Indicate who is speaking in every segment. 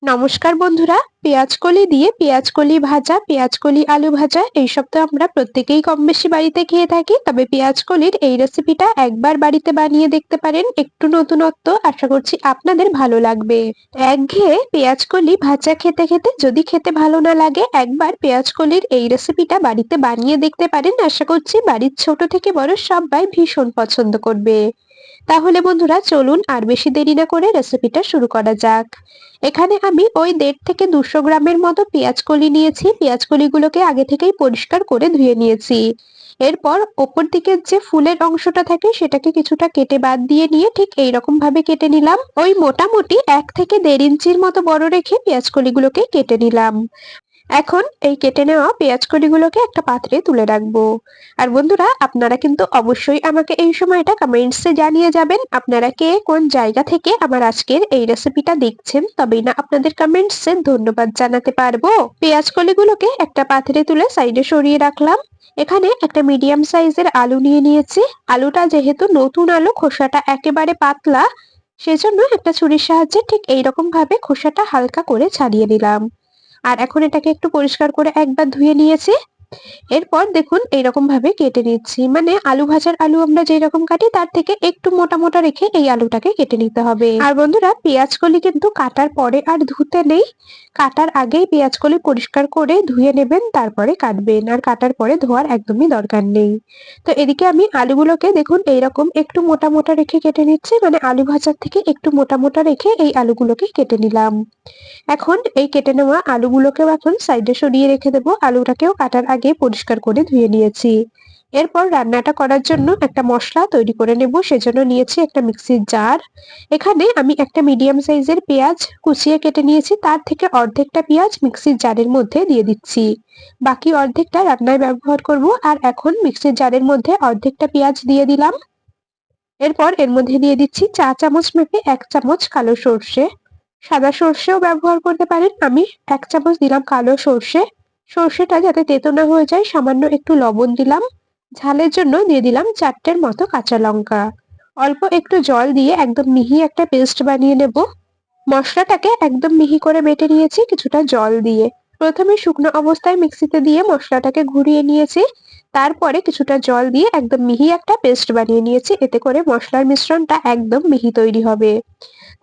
Speaker 1: নমস্কার বন্ধুরা, পেঁয়াজকলি দিয়ে পেঁয়াজকলি ভাজা, পেঁয়াজকলি আলু ভাজা এইসব তো আমরা প্রত্যেকেই কম বেশি বাড়িতে খেয়ে থাকি। তবে পেঁয়াজকলির এই রেসিপিটা একবার বাড়িতে বানিয়ে দেখতে পারেন, একটু নতুনত্ব, আশা করছি আপনাদের ভালো লাগবে। একঘেয়ে পেঁয়াজকলি ভাজা খেতে খেতে যদি খেতে ভালো না লাগে, একবার পেঁয়াজকলির এই রেসিপিটা বাড়িতে বানিয়ে দেখতে পারেন, আশা করছি বাড়ির ছোট থেকে বড় সবাই ভীষণ পছন্দ করবে। তাহলে বন্ধুরা চলুন আর বেশি দেরি না করে রেসিপিটা শুরু করা যাক। এখানে আমি ওই 1.5 থেকে 200 গ্রামের মতো পেঁয়াজকলি নিয়েছি। পেঁয়াজকলিগুলোকে আগে থেকেই পরিষ্কার করে ধুয়ে নিয়েছি। এরপর ওপর দিকের যে ফুলের অংশটা থাকে সেটাকে কিছুটা কেটে বাদ দিয়ে নিয়ে ঠিক এইরকম ভাবে কেটে নিলাম। ওই মোটামুটি 1 থেকে 1.5 ইঞ্চির মতো বড় রেখে পেঁয়াজকলিগুলোকে কেটে নিলাম। এখন এই কেটে নেওয়া পেঁয়াজকলিগুলোকে একটা পাত্রে তুলে রাখবো। আর বন্ধুরা, আপনারা কিন্তু অবশ্যই আমাকে এই সময়টা কমেন্টসে জানিয়ে যাবেন আপনারা কে কোন জায়গা থেকে আমার আজকের এই রেসিপিটা দেখছেন, তবেই না আপনাদের কমেন্টসে ধন্যবাদ জানাতে পারবো। পেঁয়াজকলিগুলোকে একটা পাত্রে তুলে সাইডে সরিয়ে রাখলাম। এখানে একটা মিডিয়াম সাইজের আলু নিয়ে নিয়েছি। আলুটা যেহেতু নতুন আলু, খোসাটা একেবারে পাতলা, সেজন্য একটা ছুরির সাহায্যে ঠিক এইরকম ভাবে খোসাটা হালকা করে ছাড়িয়ে নিলাম। আর এখন এটাকে একটু পরিষ্কার করে একবার ধুয়ে নিয়েছি। এরপর দেখুন এইরকম ভাবে কেটে নিচ্ছি, মানে আলু ভাজার আলু আমরা যেই রকম কাটি তার থেকে একটু মোটা মোটা রেখে এই আলুটাকে কেটে নিতে হবে। আর বন্ধুরা, পেঁয়াজকলি কিন্তু কাটার পরে আর ধুতে নেই, কাটার আগেই পেঁয়াজকলি পরিষ্কার করে ধুয়ে নেবেন, তারপরে কাটবেন, আর কাটার পরে ধোয়ার একদমই দরকার নেই। তো এদিকে আমি আলুগুলোকে দেখুন এইরকম একটু মোটা মোটা রেখে কেটে নিচ্ছি, মানে আলু ভাজার থেকে একটু মোটা মোটা রেখে এই আলুগুলোকে কেটে নিলাম। এখন এই কেটে নেওয়া আলুগুলোকেও এখন সাইডে সরিয়ে রেখে দেবো। আলুটাকেও কাটার আগে পরিষ্কার করে ধুয়ে নিয়েছি। এরপর রান্নাটা করার জন্য একটা মশলা তৈরি করে নেব, সেজন্য নিয়েছি একটা মিক্সির জার। এখানে আমি একটা মিডিয়াম সাইজের পেঁয়াজ কুচিয়ে কেটে নিয়েছি, তার থেকে অর্ধেকটা পেঁয়াজ মিক্সির জারের মধ্যে দিয়ে দিচ্ছি, বাকি অর্ধেকটা রান্নায় ব্যবহার করব। আর এখন মিক্সির জারের মধ্যে অর্ধেকটা পেঁয়াজ দিয়ে দিলাম। এরপর এর মধ্যে দিয়ে দিচ্ছি চা চামচ মেপে 1 চামচ কালো সর্ষে। সাদা সর্ষেও ব্যবহার করতে পারেন, আমি 1 চামচ দিলাম কালো সর্ষে। সর্ষেটা যাতে তেতো না হয়ে যায় সামান্য একটু লবণ দিলাম। ঝালের জন্য দিয়ে দিলাম 4টের মতো কাঁচা লঙ্কা। অল্প একটু জল দিয়ে একদম মিহি একটা পেস্ট বানিয়ে নেব। মশলাটাকে একদম মিহি করে বেটে নিয়েছি কিছুটা জল দিয়ে। প্রথমে শুকনো অবস্থায় মিক্সিতে দিয়ে মশলাটাকে ঘুরিয়ে নিয়েছি, তারপরে কিছুটা জল দিয়ে একদম মিহি একটা পেস্ট বানিয়ে নিয়েছি, এতে করে মশলার মিশ্রণটা একদম মিহি তৈরি হবে।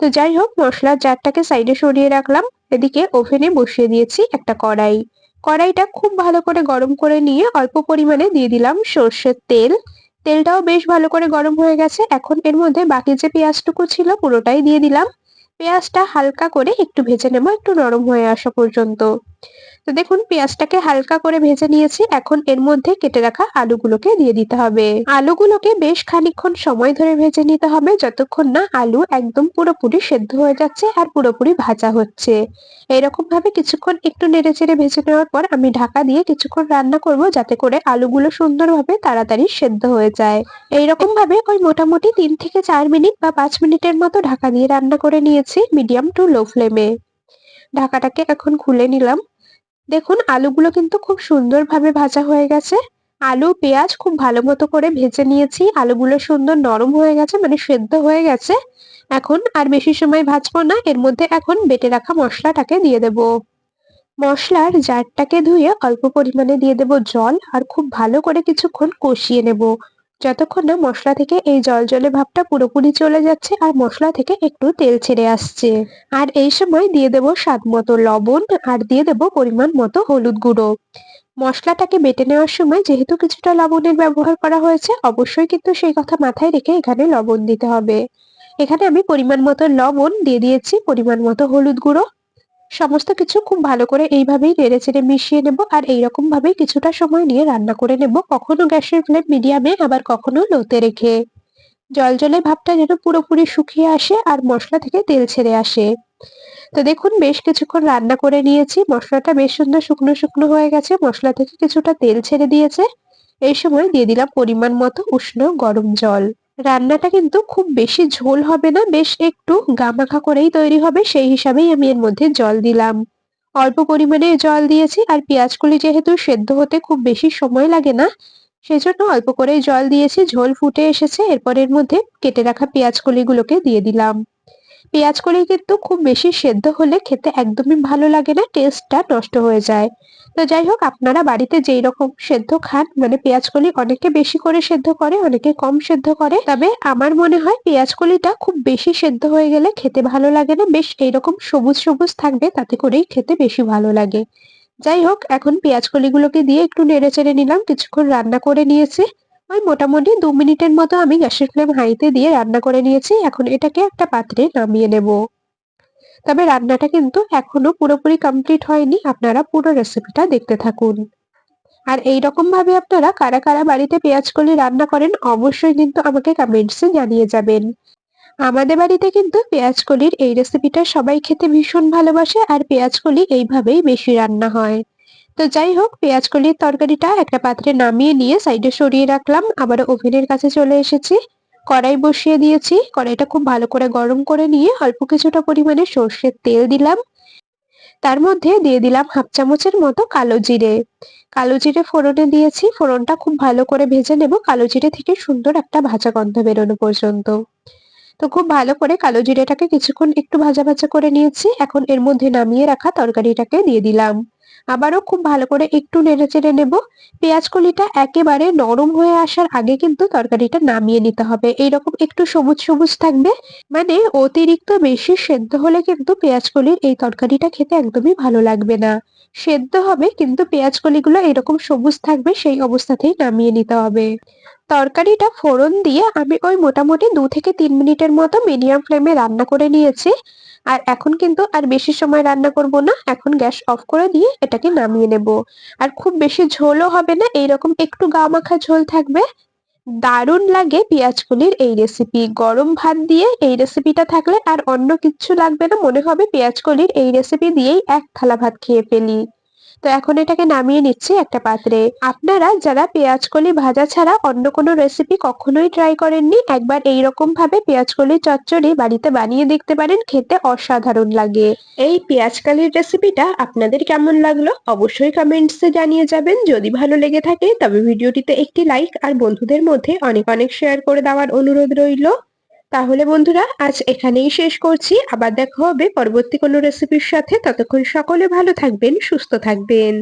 Speaker 1: তো যাই হোক, মশলার জারটাকে সাইডে সরিয়ে রাখলাম। এদিকে ওভেনে বসিয়ে দিয়েছি একটা কড়াই। কড়াইটা খুব ভালো করে গরম করে নিয়ে অল্প পরিমাণে দিয়ে দিলাম সর্ষের তেল। তেলটাও বেশ ভালো করে গরম হয়ে গেছে। এখন এর মধ্যে বাকি যে পেঁয়াজটুকু ছিল পুরোটাই দিয়ে দিলাম। পেঁয়াজটা হালকা করে একটু ভেজে নেব, একটু নরম হয়ে আসা পর্যন্ত। তো দেখুন পেঁয়াজটাকে হালকা করে ভেজে নিয়েছি। এখন এর মধ্যে কেটে রাখা আলুগুলোকে দিয়ে দিতে হবে। আলুগুলোকে বেশ খানিকক্ষণ সময় ধরে ভেজে নিতে হবে, যতক্ষণ না আলু একদম পুরোপুরি সেদ্ধ হয়ে যাচ্ছে আর পুরোপুরি ভাজা হচ্ছে। এরকম ভাবে কিছুক্ষণ একটু নেড়েচেড়ে ভেজে নেওয়ার পর আমি ঢাকা দিয়ে কিছুক্ষণ রান্না করব, যাতে করে আলুগুলো সুন্দরভাবে তাড়াতাড়ি সেদ্ধ হয়ে যায়। এইরকম ভাবে ওই মোটামুটি 3 থেকে 4 মিনিট বা 5 মিনিটের মতো ঢাকা দিয়ে রান্না করে নিয়েছি মিডিয়াম টু লো ফ্লেমে। ঢাকাটাকে এখন খুলে নিলাম। দেখুন আলুগুলো কিন্তু খুব সুন্দরভাবে ভাজা হয়ে গেছে। আলু পেঁয়াজ খুব ভালো মতো করে ভেজে নিয়েছি। আলুগুলো সুন্দর নরম হয়ে গেছে, মানে সেদ্ধ হয়ে গেছে। এখন আর বেশি সময় ভাজবো না, এর মধ্যে এখন বেটে রাখা মশলাটাকে দিয়ে দেব। মশলার জারটাকে ধুয়ে অল্প পরিমাণে দিয়ে দেব জল, আর খুব ভালো করে কিছুক্ষণ কষিয়ে নেব, যতক্ষণ না মশলা থেকে এই জলজলে ভাবটা পুরোপুরি চলে যাচ্ছে আর মশলা থেকে একটু তেল ছেড়ে আসছে। আর এই সময় দিয়ে দেব স্বাদ মতো লবণ, আর দিয়ে দেব পরিমাণ মতো হলুদ গুঁড়ো। মশলাটাকে বেটে নেওয়ার সময় যেহেতু কিছুটা লবণের ব্যবহার করা হয়েছে, অবশ্যই কিন্তু সেই কথা মাথায় রেখে এখানে লবণ দিতে হবে। এখানে আমি পরিমাণ মতো লবণ দিয়ে দিয়েছি, পরিমাণ মতো হলুদ গুঁড়ো। সমস্ত কিছু খুব ভালো করে এইভাবেই নেড়েচেড়ে মিশিয়ে নেব, আর এইরকম ভাবেই কিছুটা সময় নিয়ে রান্না করে নেব, কখনো গ্যাসের ফ্লেম মিডিয়ামে আবার কখনো লোতে রেখে। জলজলে ভাবটা যেন পুরোপুরি শুকিয়ে আসে আর মশলা থেকে তেল ছেড়ে আসে। তো দেখুন বেশ কিছুক্ষণ রান্না করে নিয়েছি, মশলাটা বেশ সুন্দর শুকনো শুকনো হয়ে গেছে, মশলা থেকে কিছুটা তেল ছেড়ে দিয়েছে। এই সময় দিয়ে দিলাম পরিমাণ মতো উষ্ণ গরম জল। রান্নাটা কিন্তু খুব বেশি ঝোল হবে না, বেশ একটু গামাখা করেই তৈরি হবে, সেই হিসাবেই আমি এর মধ্যে জল দিলাম। অল্প পরিমাণে জল দিয়েছি, আর পেঁয়াজগুলি যেহেতু সেদ্ধ হতে খুব বেশি সময় লাগে না, সেজন্য অল্প করেই জল দিয়েছি। ঝোল ফুটে এসেছে, এরপর এর মধ্যে কেটে রাখা পেঁয়াজকলিগুলোকে দিয়ে দিলাম। পেঁয়াজকলি কিন্তু খুব বেশি সেদ্ধ হলে খেতে একদমই ভালো লাগে না, টেস্টটা নষ্ট হয়ে যায়। তো যাই হোক, আপনারা বাড়িতে যেই রকম সেদ্ধ খান, মানে পেঁয়াজকলি অনেকে বেশি করে সেদ্ধ করে, অনেকে কম সেদ্ধ করে। তবে আমার মনে হয় পেঁয়াজকলিটা খুব বেশি সেদ্ধ হয়ে গেলে খেতে ভালো লাগে না, বেশ এইরকম সবুজ সবুজ থাকবে, তাতে করেই খেতে বেশি ভালো লাগে। যাই হোক, এখন পেঁয়াজকলিগুলোকে দিয়ে একটু নেড়েচেড়ে নিলাম, কিছুক্ষণ রান্না করে নিয়েছি। ওই মোটামুটি ২ মিনিটের মতো আমি গ্যাসের ফ্লেম হাইতে দিয়ে রান্না করে নিয়েছি। এখন এটাকে একটা পাত্রে নামিয়ে নেব। তবে রান্নাটা কিন্তু এখনো পুরোপুরি কমপ্লিট হয়নি। আপনারা পুরো রেসিপিটা দেখতে থাকুন। আর এইরকম ভাবে আপনারা কারা, কারা বাড়িতে পেঁয়াজকলি রান্না করেন অবশ্যই কিন্তু আমাকে কমেন্টসে জানিয়ে যাবেন। আমাদের বাড়িতে কিন্তু পেঁয়াজকলির এই রেসিপিটা সবাই খেতে ভীষণ ভালোবাসে, আর পেঁয়াজকলি এইভাবেই বেশি রান্না হয়। তো যাই হোক, পেঁয়াজকলির তরকারিটা একটা পাত্রে নামিয়ে নিয়ে সাইডে সরিয়ে রাখলাম। আবারও ওভেনের কাছে চলে এসেছি। কড়াই বসিয়ে দিয়েছি। কড়াইটা খুব ভালো করে গরম করে নিয়ে অল্প কিছুটা পরিমাণে সর্ষের তেল দিলাম। তার মধ্যে দিয়ে দিলাম 1/2 চামচের মতো কালো জিরে। কালো জিরে ফোড়নে দিয়েছি। ফোড়নটা খুব ভালো করে ভেজে নেব, কালো জিরে থেকে সুন্দর একটা ভাজা গন্ধ বেরোনো পর্যন্ত। তো খুব ভালো করে কালো জিরেটাকে কিছুক্ষণ একটু ভাজা ভাজা করে নিয়েছি। এখন এর মধ্যে নামিয়ে রাখা তরকারিটাকে দিয়ে দিলাম। আবারও খুব ভালো করে একটু নেড়েচেড়ে নেব। পেঁয়াজকলিটা একেবারে নরম হয়ে আসার আগে কিন্তু তরকারিটা নামিয়ে নিতে হবে। এইরকম একটু সবুজ সবুজ থাকবে। মানে অতিরিক্ত বেশি সেদ্ধ হলে কিন্তু পেঁয়াজকলির এই তরকারিটা খেতে একদমই ভালো লাগবে না। সেদ্ধ হবে কিন্তু পেঁয়াজকলিগুলো এরকম সবুজ থাকবে, সেই অবস্থাতেই নামিয়ে নিতে হবে। তরকারিটা ফোড়ন দিয়ে আমি ওই মোটামুটি ২ থেকে ৩ মিনিটের মতো মিডিয়াম ফ্লেমে রান্না করে নিয়েছি। আর এখন কিন্তু আর বেশি সময় রান্না করব না। এখন গ্যাস অফ করে দিয়ে এটাকে নামিয়ে নেব। আর খুব বেশি ঝোলও হবে না, এইরকম একটু গা মাখা ঝোল থাকবে। দারুণ লাগে পেঁয়াজকলির এই রেসিপি। গরম ভাত দিয়ে এই রেসিপিটা থাকলে আর অন্য কিচ্ছু লাগবে না। মনে হবে পেঁয়াজকলির এই রেসিপি দিয়েই ১ থালা ভাত খেয়ে ফেলি। তো এখন এটাকে নামিয়ে নিচ্ছি একটা পাত্রে। আপনারা যারা পেঁয়াজকলি ভাজা ছাড়া অন্য কোনো রেসিপি কখনোই ট্রাই করেননি, একবার এইরকম ভাবে পেঁয়াজকলির চচ্চড়ি বাড়িতে বানিয়ে দেখতে পারেন, খেতে অসাধারণ লাগে। এই পেঁয়াজকলির রেসিপিটা আপনাদের কেমন লাগলো অবশ্যই কমেন্টসে জানিয়ে যাবেন। যদি ভালো লেগে থাকে তবে ভিডিওটিতে একটি লাইক আর বন্ধুদের মধ্যে অনেক অনেক শেয়ার করে দেওয়ার অনুরোধ রইলো। তাহলে বন্ধুরা, আজ এখানেই শেষ করছি। আবার দেখা হবে পরবর্তী কোনো রেসিপির সাথে। ততক্ষণ সকলে ভালো থাকবেন, সুস্থ থাকবেন।